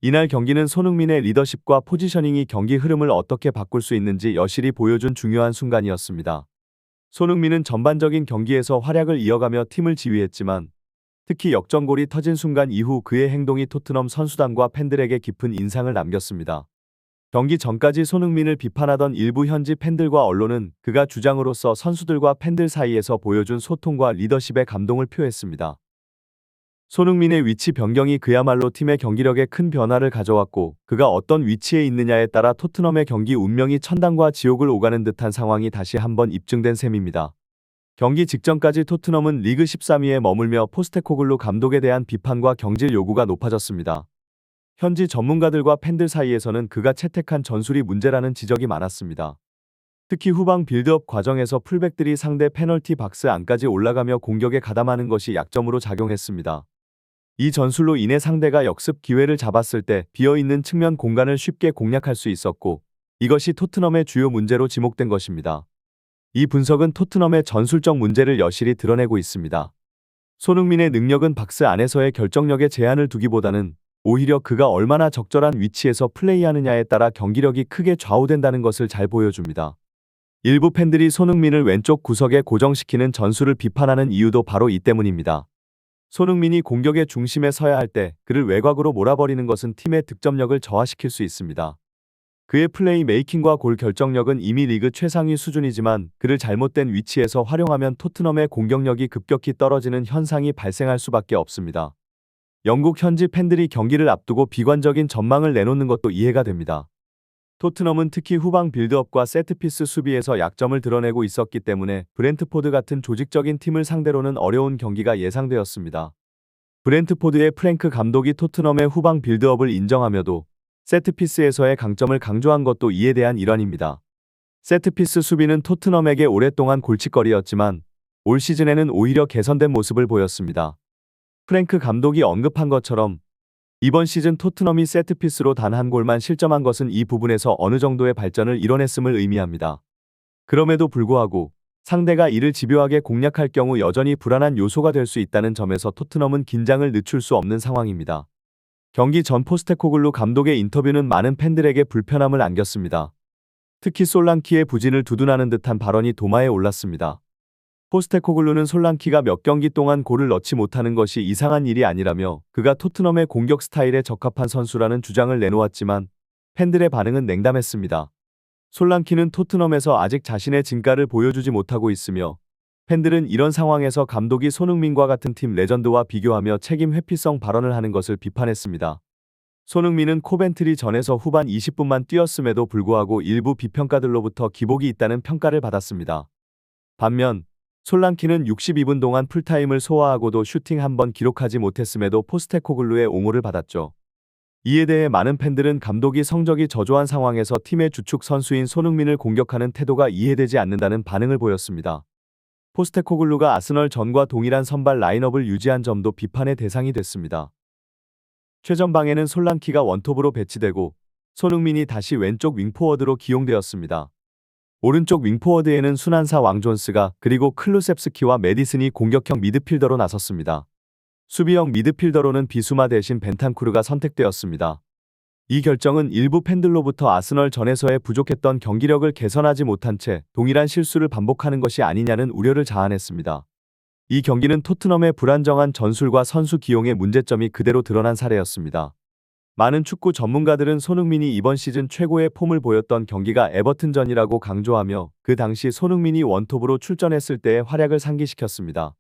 이날 경기는 손흥민의 리더십과 포지셔닝이 경기 흐름을 어떻게 바꿀 수 있는지 여실히 보여준 중요한 순간이었습니다. 손흥민은 전반적인 경기에서 활약을 이어가며 팀을 지휘했지만 특히 역전골이 터진 순간 이후 그의 행동이 토트넘 선수단과 팬들에게 깊은 인상을 남겼습니다. 경기 전까지 손흥민을 비판하던 일부 현지 팬들과 언론은 그가 주장으로서 선수들과 팬들 사이에서 보여준 소통과 리더십에 감동을 표했습니다. 손흥민의 위치 변경이 그야말로 팀의 경기력에 큰 변화를 가져왔고 그가 어떤 위치에 있느냐에 따라 토트넘의 경기 운명이 천당과 지옥을 오가는 듯한 상황이 다시 한번 입증된 셈입니다. 경기 직전까지 토트넘은 리그 13위에 머물며 포스테코글루 감독에 대한 비판과 경질 요구가 높아졌습니다. 현지 전문가들과 팬들 사이에서는 그가 채택한 전술이 문제라는 지적이 많았습니다. 특히 후방 빌드업 과정에서 풀백들이 상대 페널티 박스 안까지 올라가며 공격에 가담하는 것이 약점으로 작용했습니다. 이 전술로 인해 상대가 역습 기회를 잡았을 때 비어있는 측면 공간을 쉽게 공략할 수 있었고 이것이 토트넘의 주요 문제로 지목된 것입니다. 이 분석은 토트넘의 전술적 문제를 여실히 드러내고 있습니다. 손흥민의 능력은 박스 안에서의 결정력에 제한을 두기보다는 오히려 그가 얼마나 적절한 위치에서 플레이하느냐에 따라 경기력이 크게 좌우된다는 것을 잘 보여줍니다. 일부 팬들이 손흥민을 왼쪽 구석에 고정시키는 전술을 비판하는 이유도 바로 이 때문입니다. 손흥민이 공격의 중심에 서야 할 때 그를 외곽으로 몰아버리는 것은 팀의 득점력을 저하시킬 수 있습니다. 그의 플레이 메이킹과 골 결정력은 이미 리그 최상위 수준이지만 그를 잘못된 위치에서 활용하면 토트넘의 공격력이 급격히 떨어지는 현상이 발생할 수밖에 없습니다. 영국 현지 팬들이 경기를 앞두고 비관적인 전망을 내놓는 것도 이해가 됩니다. 토트넘은 특히 후방 빌드업과 세트피스 수비에서 약점을 드러내고 있었기 때문에 브렌트포드 같은 조직적인 팀을 상대로는 어려운 경기가 예상되었습니다. 브렌트포드의 프랭크 감독이 토트넘의 후방 빌드업을 인정하며도 세트피스에서의 강점을 강조한 것도 이에 대한 일환입니다. 세트피스 수비는 토트넘에게 오랫동안 골칫거리였지만 올 시즌에는 오히려 개선된 모습을 보였습니다. 프랭크 감독이 언급한 것처럼 이번 시즌 토트넘이 세트피스로 단 한 골만 실점한 것은 이 부분에서 어느 정도의 발전을 이뤄냈음을 의미합니다. 그럼에도 불구하고 상대가 이를 집요하게 공략할 경우 여전히 불안한 요소가 될 수 있다는 점에서 토트넘은 긴장을 늦출 수 없는 상황입니다. 경기 전 포스테코글루 감독의 인터뷰는 많은 팬들에게 불편함을 안겼습니다. 특히 솔랑키의 부진을 두둔하는 듯한 발언이 도마에 올랐습니다. 포스테코글루는 솔랑키가 몇 경기 동안 골을 넣지 못하는 것이 이상한 일이 아니라며 그가 토트넘의 공격 스타일에 적합한 선수라는 주장을 내놓았지만 팬들의 반응은 냉담했습니다. 솔랑키는 토트넘에서 아직 자신의 진가를 보여주지 못하고 있으며 팬들은 이런 상황에서 감독이 손흥민과 같은 팀 레전드와 비교하며 책임 회피성 발언을 하는 것을 비판했습니다. 손흥민은 코벤트리 전에서 후반 20분만 뛰었음에도 불구하고 일부 비평가들로부터 기복이 있다는 평가를 받았습니다. 반면 솔랑키는 62분 동안 풀타임을 소화하고도 슈팅 한 번 기록하지 못했음에도 포스테코글루의 옹호를 받았죠. 이에 대해 많은 팬들은 감독이 성적이 저조한 상황에서 팀의 주축 선수인 손흥민을 공격하는 태도가 이해되지 않는다는 반응을 보였습니다. 포스테코글루가 아스널 전과 동일한 선발 라인업을 유지한 점도 비판의 대상이 됐습니다. 최전방에는 솔랑키가 원톱으로 배치되고 손흥민이 다시 왼쪽 윙포워드로 기용되었습니다. 오른쪽 윙포워드에는 순환사 왕존스가 그리고 클루셉스키와 메디슨이 공격형 미드필더로 나섰습니다. 수비형 미드필더로는 비수마 대신 벤탄쿠르가 선택되었습니다. 이 결정은 일부 팬들로부터 아스널 전에서의 부족했던 경기력을 개선하지 못한 채 동일한 실수를 반복하는 것이 아니냐는 우려를 자아냈습니다. 이 경기는 토트넘의 불안정한 전술과 선수 기용의 문제점이 그대로 드러난 사례였습니다. 많은 축구 전문가들은 손흥민이 이번 시즌 최고의 폼을 보였던 경기가 에버튼전이라고 강조하며 그 당시 손흥민이 원톱으로 출전했을 때의 활약을 상기시켰습니다.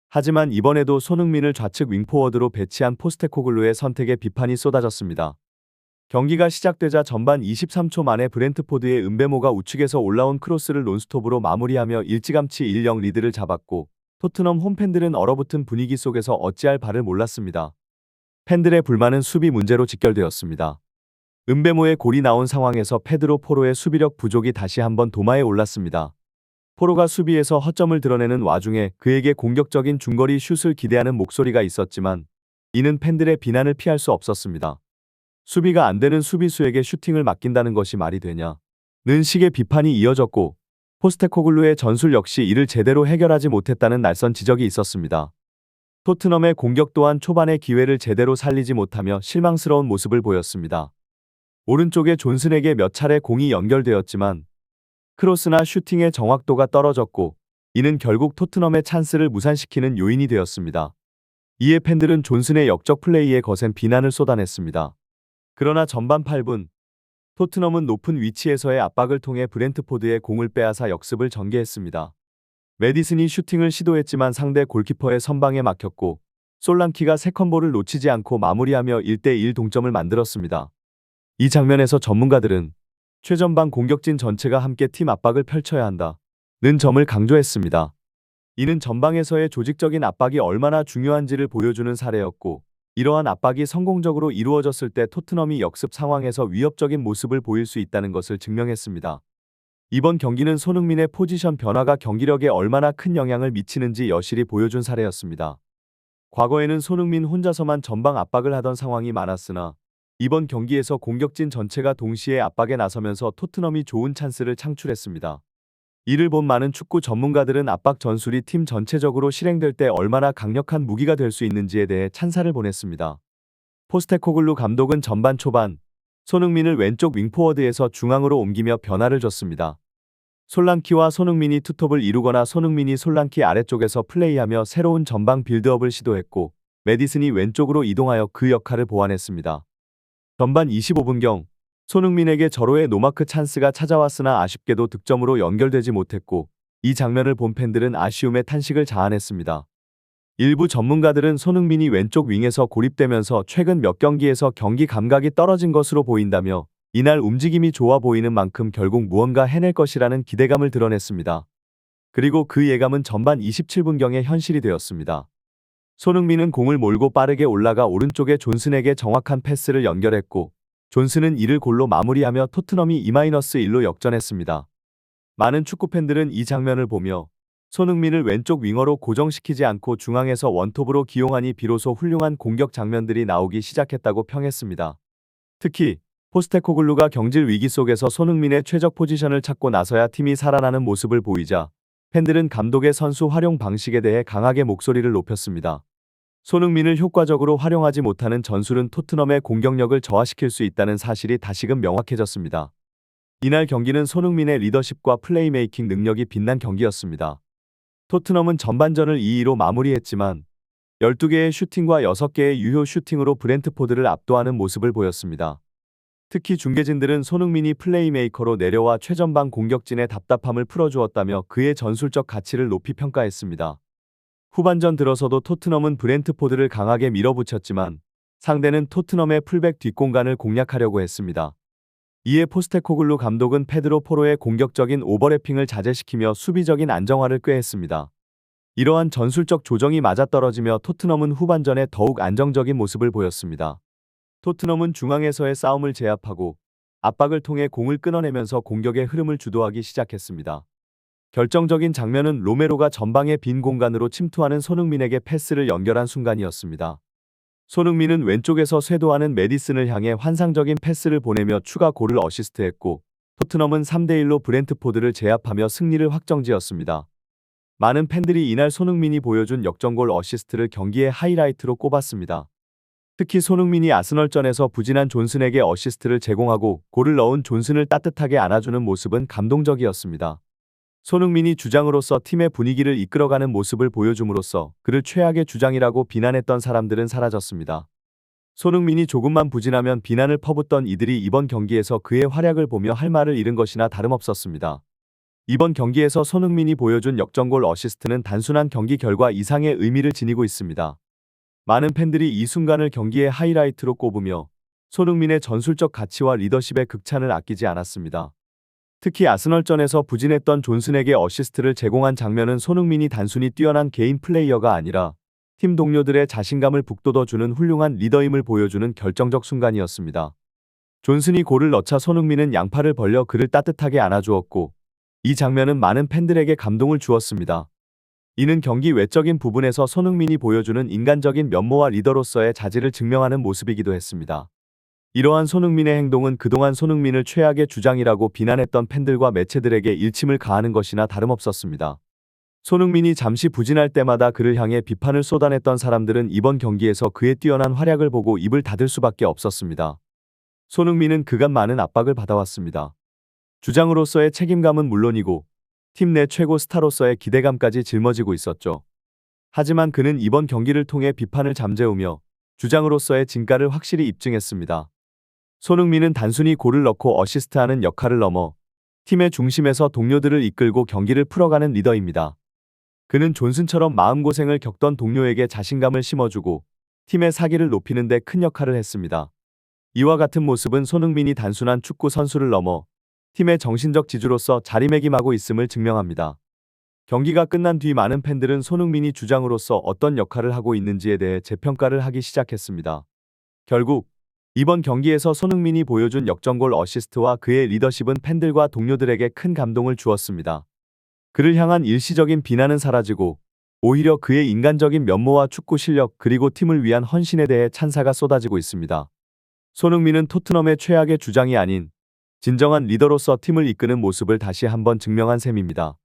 하지만 이번에도 손흥민을 좌측 윙포워드로 배치한 포스테코글루의 선택에 비판이 쏟아졌습니다. 경기가 시작되자 전반 23초 만에 브렌트포드의 은베모가 우측에서 올라온 크로스를 논스톱으로 마무리하며 일찌감치 1-0 리드를 잡았고 토트넘 홈팬들은 얼어붙은 분위기 속에서 어찌할 바를 몰랐습니다. 팬들의 불만은 수비 문제로 직결되었습니다. 은베모의 골이 나온 상황에서 페드로 포로의 수비력 부족이 다시 한번 도마에 올랐습니다. 포로가 수비에서 허점을 드러내는 와중에 그에게 공격적인 중거리 슛을 기대하는 목소리가 있었지만 이는 팬들의 비난을 피할 수 없었습니다. 수비가 안 되는 수비수에게 슈팅을 맡긴다는 것이 말이 되냐? 는 식의 비판이 이어졌고 포스테코글루의 전술 역시 이를 제대로 해결하지 못했다는 날선 지적이 있었습니다. 토트넘의 공격 또한 초반에 기회를 제대로 살리지 못하며 실망스러운 모습을 보였습니다. 오른쪽에 존슨에게 몇 차례 공이 연결되었지만 크로스나 슈팅의 정확도가 떨어졌고 이는 결국 토트넘의 찬스를 무산시키는 요인이 되었습니다. 이에 팬들은 존슨의 역적 플레이에 거센 비난을 쏟아냈습니다. 그러나 전반 8분 토트넘은 높은 위치에서의 압박을 통해 브렌트포드의 공을 빼앗아 역습을 전개했습니다. 메디슨이 슈팅을 시도했지만 상대 골키퍼의 선방에 막혔고 솔랑키가 세컨볼을 놓치지 않고 마무리하며 1대1 동점을 만들었습니다. 이 장면에서 전문가들은 최전방 공격진 전체가 함께 팀 압박을 펼쳐야 한다는 점을 강조했습니다. 이는 전방에서의 조직적인 압박이 얼마나 중요한지를 보여주는 사례였고 이러한 압박이 성공적으로 이루어졌을 때 토트넘이 역습 상황에서 위협적인 모습을 보일 수 있다는 것을 증명했습니다. 이번 경기는 손흥민의 포지션 변화가 경기력에 얼마나 큰 영향을 미치는지 여실히 보여준 사례였습니다. 과거에는 손흥민 혼자서만 전방 압박을 하던 상황이 많았으나 이번 경기에서 공격진 전체가 동시에 압박에 나서면서 토트넘이 좋은 찬스를 창출했습니다. 이를 본 많은 축구 전문가들은 압박 전술이 팀 전체적으로 실행될 때 얼마나 강력한 무기가 될 수 있는지에 대해 찬사를 보냈습니다. 포스테코글루 감독은 전반 초반 손흥민을 왼쪽 윙포워드에서 중앙으로 옮기며 변화를 줬습니다. 솔랑키와 손흥민이 투톱을 이루거나 손흥민이 솔랑키 아래쪽에서 플레이하며 새로운 전방 빌드업을 시도했고 메디슨이 왼쪽으로 이동하여 그 역할을 보완했습니다. 전반 25분경 손흥민에게 절호의 노마크 찬스가 찾아왔으나 아쉽게도 득점으로 연결되지 못했고 이 장면을 본 팬들은 아쉬움의 탄식을 자아냈습니다. 일부 전문가들은 손흥민이 왼쪽 윙에서 고립되면서 최근 몇 경기에서 경기 감각이 떨어진 것으로 보인다며 이날 움직임이 좋아 보이는 만큼 결국 무언가 해낼 것이라는 기대감을 드러냈습니다. 그리고 그 예감은 전반 27분경에 현실이 되었습니다. 손흥민은 공을 몰고 빠르게 올라가 오른쪽에 존슨에게 정확한 패스를 연결했고 존슨은 이를 골로 마무리하며 토트넘이 2-1로 역전했습니다. 많은 축구팬들은 이 장면을 보며 손흥민을 왼쪽 윙어로 고정시키지 않고 중앙에서 원톱으로 기용하니 비로소 훌륭한 공격 장면들이 나오기 시작했다고 평했습니다. 특히 포스테코글루가 경질 위기 속에서 손흥민의 최적 포지션을 찾고 나서야 팀이 살아나는 모습을 보이자 팬들은 감독의 선수 활용 방식에 대해 강하게 목소리를 높였습니다. 손흥민을 효과적으로 활용하지 못하는 전술은 토트넘의 공격력을 저하시킬 수 있다는 사실이 다시금 명확해졌습니다. 이날 경기는 손흥민의 리더십과 플레이메이킹 능력이 빛난 경기였습니다. 토트넘은 전반전을 2-2로 마무리했지만 12개의 슈팅과 6개의 유효 슈팅으로 브렌트포드를 압도하는 모습을 보였습니다. 특히 중계진들은 손흥민이 플레이메이커로 내려와 최전방 공격진의 답답함을 풀어주었다며 그의 전술적 가치를 높이 평가했습니다. 후반전 들어서도 토트넘은 브렌트포드를 강하게 밀어붙였지만 상대는 토트넘의 풀백 뒷공간을 공략하려고 했습니다. 이에 포스테코글루 감독은 페드로 포로의 공격적인 오버래핑을 자제시키며 수비적인 안정화를 꾀했습니다. 이러한 전술적 조정이 맞아떨어지며 토트넘은 후반전에 더욱 안정적인 모습을 보였습니다. 토트넘은 중앙에서의 싸움을 제압하고 압박을 통해 공을 끊어내면서 공격의 흐름을 주도하기 시작했습니다. 결정적인 장면은 로메로가 전방의 빈 공간으로 침투하는 손흥민에게 패스를 연결한 순간이었습니다. 손흥민은 왼쪽에서 쇄도하는 메디슨을 향해 환상적인 패스를 보내며 추가 골을 어시스트했고 토트넘은 3대1로 브렌트포드를 제압하며 승리를 확정지었습니다. 많은 팬들이 이날 손흥민이 보여준 역전골 어시스트를 경기의 하이라이트로 꼽았습니다. 특히 손흥민이 아스널전에서 부진한 존슨에게 어시스트를 제공하고 골을 넣은 존슨을 따뜻하게 안아주는 모습은 감동적이었습니다. 손흥민이 주장으로서 팀의 분위기를 이끌어가는 모습을 보여줌으로써 그를 최악의 주장이라고 비난했던 사람들은 사라졌습니다. 손흥민이 조금만 부진하면 비난을 퍼붓던 이들이 이번 경기에서 그의 활약을 보며 할 말을 잃은 것이나 다름없었습니다. 이번 경기에서 손흥민이 보여준 역전골 어시스트는 단순한 경기 결과 이상의 의미를 지니고 있습니다. 많은 팬들이 이 순간을 경기의 하이라이트로 꼽으며 손흥민의 전술적 가치와 리더십의 극찬을 아끼지 않았습니다. 특히 아스널전에서 부진했던 존슨에게 어시스트를 제공한 장면은 손흥민이 단순히 뛰어난 개인 플레이어가 아니라 팀 동료들의 자신감을 북돋워주는 훌륭한 리더임을 보여주는 결정적 순간이었습니다. 존슨이 골을 넣자 손흥민은 양팔을 벌려 그를 따뜻하게 안아주었고 이 장면은 많은 팬들에게 감동을 주었습니다. 이는 경기 외적인 부분에서 손흥민이 보여주는 인간적인 면모와 리더로서의 자질을 증명하는 모습이기도 했습니다. 이러한 손흥민의 행동은 그동안 손흥민을 최악의 주장이라고 비난했던 팬들과 매체들에게 일침을 가하는 것이나 다름없었습니다. 손흥민이 잠시 부진할 때마다 그를 향해 비판을 쏟아냈던 사람들은 이번 경기에서 그의 뛰어난 활약을 보고 입을 닫을 수밖에 없었습니다. 손흥민은 그간 많은 압박을 받아왔습니다. 주장으로서의 책임감은 물론이고 팀 내 최고 스타로서의 기대감까지 짊어지고 있었죠. 하지만 그는 이번 경기를 통해 비판을 잠재우며 주장으로서의 진가를 확실히 입증했습니다. 손흥민은 단순히 골을 넣고 어시스트하는 역할을 넘어 팀의 중심에서 동료들을 이끌고 경기를 풀어가는 리더입니다. 그는 존슨처럼 마음고생을 겪던 동료에게 자신감을 심어주고 팀의 사기를 높이는 데 큰 역할을 했습니다. 이와 같은 모습은 손흥민이 단순한 축구 선수를 넘어 팀의 정신적 지주로서 자리매김하고 있음을 증명합니다. 경기가 끝난 뒤 많은 팬들은 손흥민이 주장으로서 어떤 역할을 하고 있는지에 대해 재평가를 하기 시작했습니다. 결국 이번 경기에서 손흥민이 보여준 역전골 어시스트와 그의 리더십은 팬들과 동료들에게 큰 감동을 주었습니다. 그를 향한 일시적인 비난은 사라지고 오히려 그의 인간적인 면모와 축구 실력 그리고 팀을 위한 헌신에 대해 찬사가 쏟아지고 있습니다. 손흥민은 토트넘의 최악의 주장이 아닌 진정한 리더로서 팀을 이끄는 모습을 다시 한번 증명한 셈입니다.